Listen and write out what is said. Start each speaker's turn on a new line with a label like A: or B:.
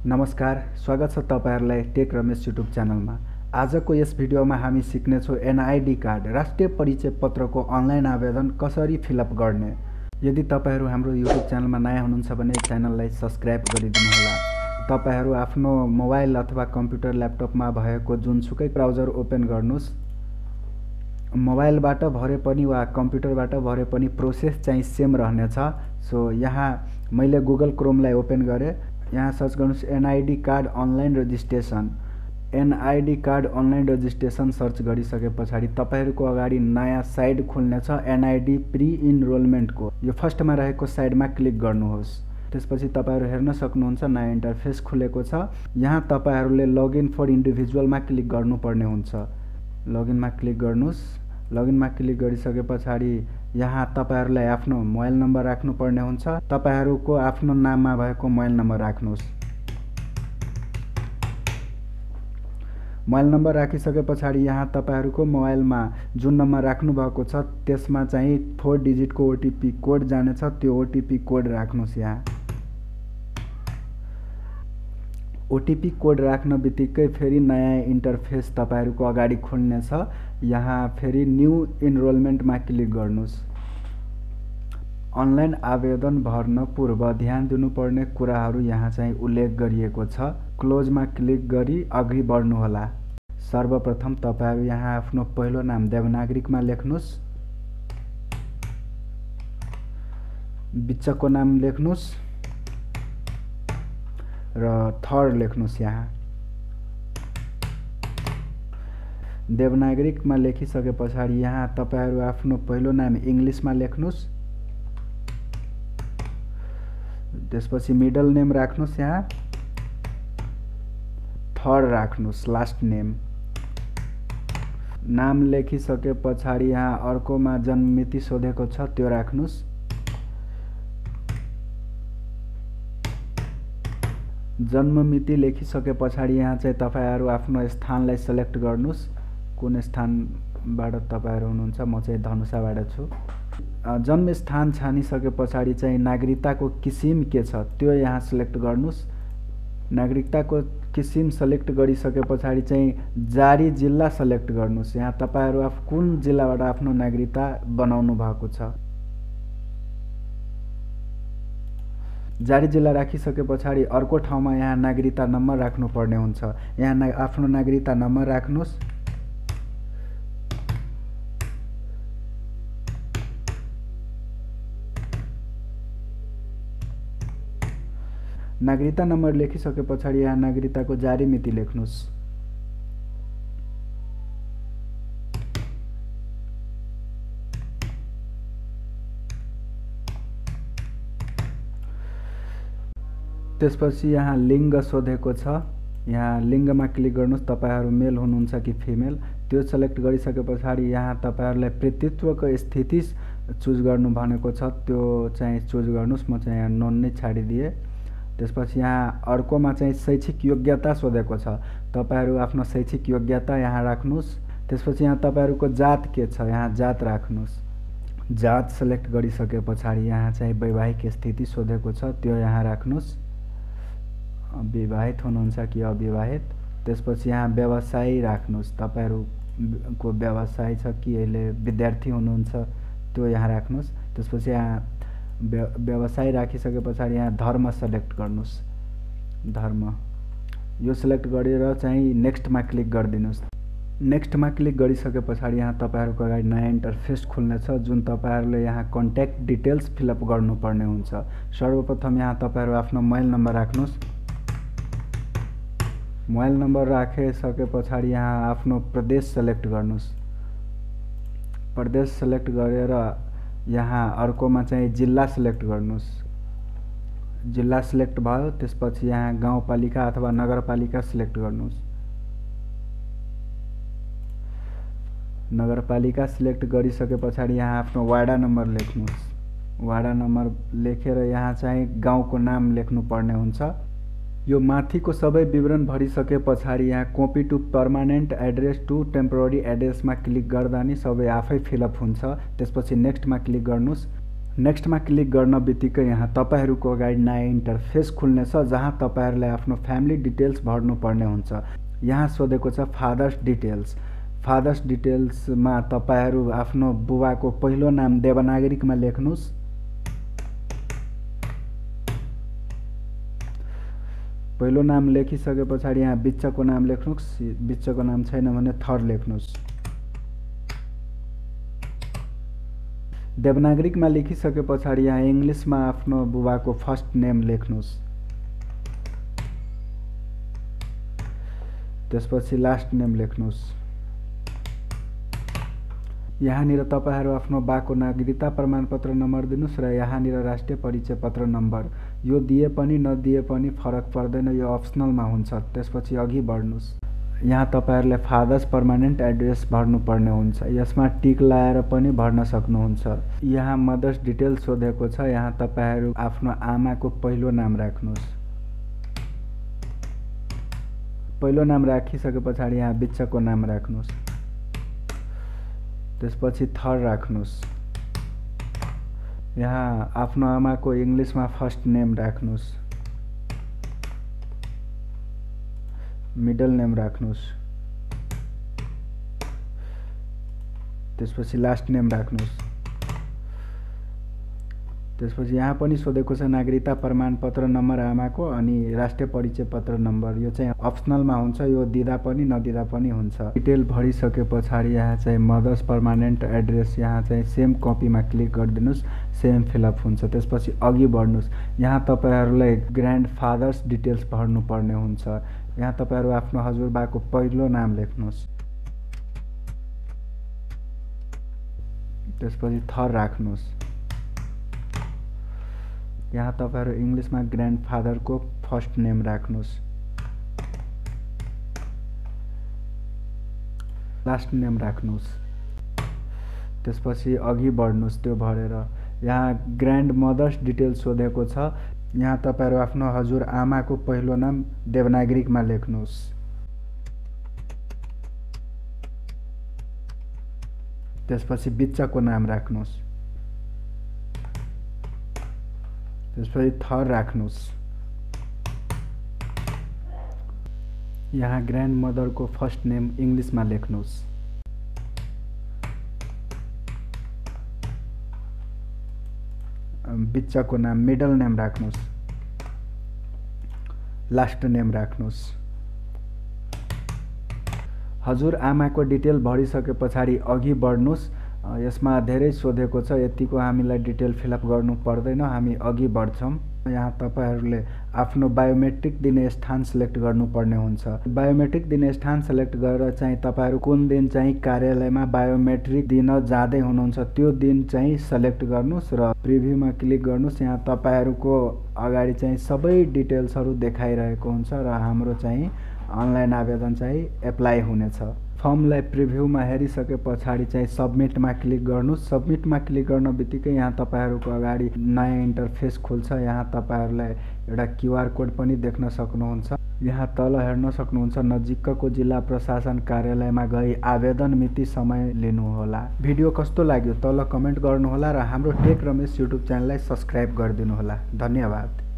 A: नमस्कार, स्वागत छ तपाईहरुलाई टेक रमेश युट्युब च्यानलमा। आजको यस भिडियोमा हामी सिक्नेछौँ एनआईडी कार्ड राष्ट्रिय परिचय पत्रको अनलाइन आवेदन कसरी फिलअप गर्ने। यदि तपाईहरु हाम्रो युट्युब च्यानलमा नयाँ हुनुहुन्छ भने च्यानललाई सब्स्क्राइब गरिदिनु होला। तपाईहरु आफ्नो मोबाइल अथवा कम्प्युटर ल्यापटपमा भएको जुनसुकै ब्राउजर ओपन गर्नुस्। मोबाइलबाट भरे पनि वा कम्प्युटरबाट भरे पनि प्रोसेस चाहिँ सेम रहनेछ। सो यहाँ मैले गुगल क्रोमलाई ओपन गरे। यहाँ सर्च गर्नुस् NID card online registration. NID card online registration search गरिसके पछाडि तपाईहरुको अगाडि नयाँ साइट खुल्नेछ एनआईडी प्री इनरोलमेन्टको। यो फर्स्टमा रहेको साइडमा क्लिक गर्नुहोस्। त्यसपछि तपाईहरु हेर्न सक्नुहुन्छ नयाँ इन्टरफेस खुलेको छ। यहाँ तपाईहरुले लगइन फर इन्डिभिजुअलमा क्लिक गर्नुपर्ने हुन्छ। लगइनमा क्लिक गर्नुस्। लगइनमा क्लिक गरिसके पछाडि यहाँ तपाईहरुलाई आफ्नो मोबाइल नम्बर राख्नुपर्ने हुन्छ। तपाईहरुको आफ्नो नाममा भएको मोबाइल नम्बर राख्नुस्। मोबाइल नम्बर राखिसके पछाडि यहाँ तपाईहरुको मोबाइलमा जुन नम्बर राख्नु भएको छ त्यसमा चाहिँ 4 डिजिटको ओटीपी कोड जानेछ। त्यो ओटीपी कोड राख्नुस्। यहाँ ओटीपी कोड राख्न बित्तिकै फेरि नयाँ इन्टरफेस तपाईहरुको अगाडि खुल्नेछ। यहाँ फेरि न्यू इनरोलमेन्टमा क्लिक गर्नुस्। अनलाइन आवेदन भर्न पूर्व ध्यान दिनुपर्ने कुराहरू यहाँ चाहिँ उल्लेख गरिएको छ। क्लोजमा क्लिक गरी अघि बढ्नु होला। सर्वप्रथम तपाईहरु यहाँ आफ्नो पहिलो नाम देवनागरिकमा लेख्नुस्। बिचको नाम लेख्नुस् र थर्ड लेख्नुस्। यहाँ देवनागरिकमा लेखिसके पछाडि यहाँ तपाईहरु आफ्नो पहिलो नाम इंग्लिशमा लेख्नुस्। त्यसपछि मिडल नेम राख्नुस्। यहाँ थर्ड राख्नुस् लास्ट नेम। नाम लेखिसके पछाडि यहाँ अर्कोमा जन्ममिति सोधेको छ त्यो राख्नुस्। जन्ममिति लेखिसके पछाडि यहाँ चाहिँ तपाईहरु आफ्नो स्थानलाई सेलेक्ट गर्नुस्। कुन स्थानबाट तपाईहरु हुनुहुन्छ। म चाहिँ धनुषाबाट छु। जन्म स्थान छानिसके पछाडि चाहिँ नागरिकताको किसिम के छ त्यो यहाँ सिलेक्ट गर्नुस्। नागरिकताको किसिम सेलेक्ट गरिसके पछाडि चाहिँ जारी जिल्ला सेलेक्ट गर्नुस्। यहाँ तपाईहरु कुन जिल्लाबाट आफ्नो नागरिकता बनाउनु भएको छ। जारी जिल्ला राखिसके पछाडि अर्को ठाउँमा यहाँ नागरिकता नम्बर राख्नुपर्ने हुन्छ। यहाँ आफ्नो नागरिकता नम्बर राख्नुस्। नागरिकता नम्बर लेखिसके पछाडि यहाँ नागरिकताको जारी मिति लेख्नुस्। त्यसपछि यहाँ लिङ्ग सोधेको छ। यहाँ लिङ्गमा क्लिक गर्नुस्। तपाईहरु मेल हुनुहुन्छ कि फिमेल त्यो सेलेक्ट गरिसके पछाडि यहाँ तपाईहरुलाई पितृत्वको स्थिति चुज गर्नु भनेको छ त्यो चाहिँ चुज गर्नुस्। म चाहिँ यहाँ नन नै छाडिदिए। त्यसपछि यहाँ अर्कोमा चाहिँ शैक्षिक योग्यता सोधेको छ। तपाईहरु आफ्नो शैक्षिक योग्यता यहाँ राख्नुस्। त्यसपछि यहाँ तपाईहरुको जात के छ यहाँ जात राख्नुस्। जात सेलेक्ट गरिसके पछाडि यहाँ चाहिँ वैवाहिक स्थिति सोधेको छ त्यो यहाँ राख्नुस्। विवाहित हुनुहुन्छ कि अविवाहित। त्यसपछि यहाँ व्यवसाय राख्नुस्। तपाईहरुको व्यवसाय छ कि अहिले विद्यार्थी हुनुहुन्छ त्यो यहाँ राख्नुस्। त्यसपछि यहाँ व्यवसाय राखिसके पछाडि यहाँ धर्म सेलेक्ट गर्नुस्। धर्म यो सेलेक्ट गरेर चाहिँ नेक्स्टमा क्लिक गरिदिनुस्। नेक्स्टमा क्लिक गरिसके पछाडि यहाँ तपाईहरुको अगाडि नयाँ इन्टरफेस खुल्नेछ जुन तपाईहरुले यहाँ कन्ट्याक्ट डिटेल्स फिलअप गर्नुपर्ने हुन्छ। सर्वप्रथम यहाँ तपाईहरु आफ्नो मोबाइल नम्बर राख्नुस्। मोबाइल नम्बर राखिसके पछाडि यहाँ आफ्नो प्रदेश सेलेक्ट गर्नुस्। प्रदेश सेलेक्ट गरेर यहाँ अर्कोमा चाहिँ जिल्ला सेलेक्ट गर्नुस्। जिल्ला सेलेक्ट भयो। त्यसपछि यहाँ गाउँपालिका अथवा नगरपालिका सेलेक्ट गर्नुस्। नगरपालिका सिलेक्ट गरिसके पछाडि यहाँ आफ्नो वार्ड नम्बर लेख्नुस्। वार्ड नम्बर लेखेर यहाँ चाहिँ गाउँको नाम लेख्नु पर्ने हुन्छ। यो माथिको सबै विवरण भरिसके पछाडि यहाँ copy to permanent address to temporary एड्रेसमा क्लिक गर्दा नि सबै आफै फिलअप हुन्छ। त्यसपछि नेक्स्टमा क्लिक गर्नुस्। नेक्स्टमा क्लिक गर्न बित्तिकै यहाँ तपाईहरूको अगाडि नयाँ इन्टरफेस खुल्नेछ जहाँ तपाईहरूले आफ्नो फ्यामिली डिटेल्स भर्नुपर्ने हुन्छ। यहाँ सोधेको छ फादर्स डिटेल्स। फादर्स डिटेल्समा तपाईहरू आफ्नो बुबाको पहिलो नाम देवनागरिकमा लेख्नुहोस्। पहिलो नाम लेखिसके पछाडि यहाँ बिच्चको नाम लेख्नुहोस्। बिच्चको नाम छैन भने थर लेख्नुहोस्। देवनागरिकमा लेखिसके पछाडि यहाँ इङ्ग्लिसमा आफ्नो बुबाको फर्स्ट नेम लेख्नुहोस्। त्यसपछि लास्ट नेम लेख्नुहोस्। यहाँनिर तपाईहरू आफ्नो बाको नागरिकता प्रमाणपत्र नम्बर दिनुहोस् र यहाँनिर राष्ट्रिय परिचय पत्र नम्बर। यो दिए पनि नदिए पनि फरक पर्दैन, यो अप्सनलमा हुन्छ। त्यसपछि अघि बढ्नुहोस्। यहाँ तपाईहरूले फादर्स पर्मानेन्ट एड्रेस भर्नुपर्ने हुन्छ। यसमा टिक लाएर पनि भर्न सक्नुहुन्छ। यहाँ मदर्स डिटेल्स सोधेको छ। यहाँ तपाईहरू आफ्नो आमाको पहिलो नाम राख्नुहोस्। पहिलो नाम राखिसके पछाडि यहाँ बिच्चको नाम राख्नुहोस्। त्यसपछि थर राख्नुहोस्। यहाँ आफ्नो आमाको इङ्ग्लिसमा फर्स्ट नेम राख्नुहोस्। मिडल नेम राख्नुहोस्। त्यसपछि लास्ट नेम राख्नुहोस्। त्यसपछि यहाँ पनि सोधेको छ नागरिकता प्रमाणपत्र नम्बर आमाको अनि राष्ट्रिय परिचय पत्र नम्बर। यो चाहिँ अप्सनलमा हुन्छ, यो दिँदा पनि नदिँदा पनि हुन्छ। डिटेल भरिसके पछाडि यहाँ चाहिँ मदर्स पर्मानेन्ट एड्रेस, यहाँ चाहिँ सेम कपीमा क्लिक गरिदिनुहोस्। सेम फिलअप हुन्छ। त्यसपछि अघि बढ्नुहोस्। यहाँ तपाईहरूलाई ग्रान्ड फादर्स डिटेल्स भर्नुपर्ने हुन्छ। यहाँ तपाईहरू आफ्नो हजुरबाको पहिलो नाम लेख्नुहोस्। त्यसपछि थर राख्नुहोस्। यहाँ तपाईहरू इङ्ग्लिसमा ग्रान्ड फादरको फर्स्ट नेम राख्नुहोस्। लास्ट नेम राख्नुहोस्। त्यसपछि अघि बढ्नुहोस् त्यो भरेर। यहाँ ग्रान्ड मदर्स डिटेल्स सोधेको छ। यहाँ तपाईहरू आफ्नो हजुर आमाको पहिलो नाम देवनागरिकमा लेख्नुहोस्। त्यसपछि बिच्चको नाम राख्नुहोस्। त्यसपछि थर राख्नुहोस्। यहाँ ग्रान्ड मदरको फर्स्ट नेम इङ्ग्लिसमा लेख्नुहोस्। बिच्चको नाम मिडल नेम राख्नुहोस्। लास्ट नेम राख्नुहोस्। हजुर आमाको डिटेल भरिसके पछाडि अघि बढ्नुहोस्। यसमा धेरै सोधेको छ, यतिको हामीलाई डिटेल फिलअप गर्नु पर्दैन, हामी अघि बढ्छौँ। यहाँ तपाईहरूले आफ्नो बायोमेट्रिक दिने स्थान सिलेक्ट गर्नुपर्ने हुन्छ। बायोमेट्रिक दिने स्थान सिलेक्ट गरेर चाहिँ तपाईहरू कुन दिन चाहिँ कार्यालयमा बायोमेट्रिक दिन जाँदै हुनुहुन्छ त्यो दिन चाहिँ सेलेक्ट गर्नुहोस् र प्रिभ्यूमा क्लिक गर्नुहोस्। यहाँ तपाईहरूको अगाडि चाहिँ सबै डिटेल्सहरू देखाइरहेको हुन्छ र हाम्रो चाहिँ अनलाइन आवेदन चाहिँ एप्लाई हुनेछ। फर्मलाई प्रिभ्यूमा हेरिसके पछाडि चाहिँ सबमिटमा क्लिक गर्नुहोस्। सबमिटमा क्लिक गर्न बित्तिकै यहाँ तपाईहरूको अगाडि नयाँ इन्टरफेस खुल्छ। यहाँ तपाईहरूलाई एउटा क्युआर कोड पनि देख्न सक्नुहुन्छ। यहाँ तल हेर्न सक्नुहुन्छ नजिकको जिल्ला प्रशासन कार्यालयमा गई आवेदन मिति समय लिनुहोला। भिडियो कस्तो लाग्यो तल कमेन्ट गर्नुहोला र हाम्रो टेक रमेश युट्युब च्यानललाई सब्स्क्राइब गरिदिनुहोला। धन्यवाद।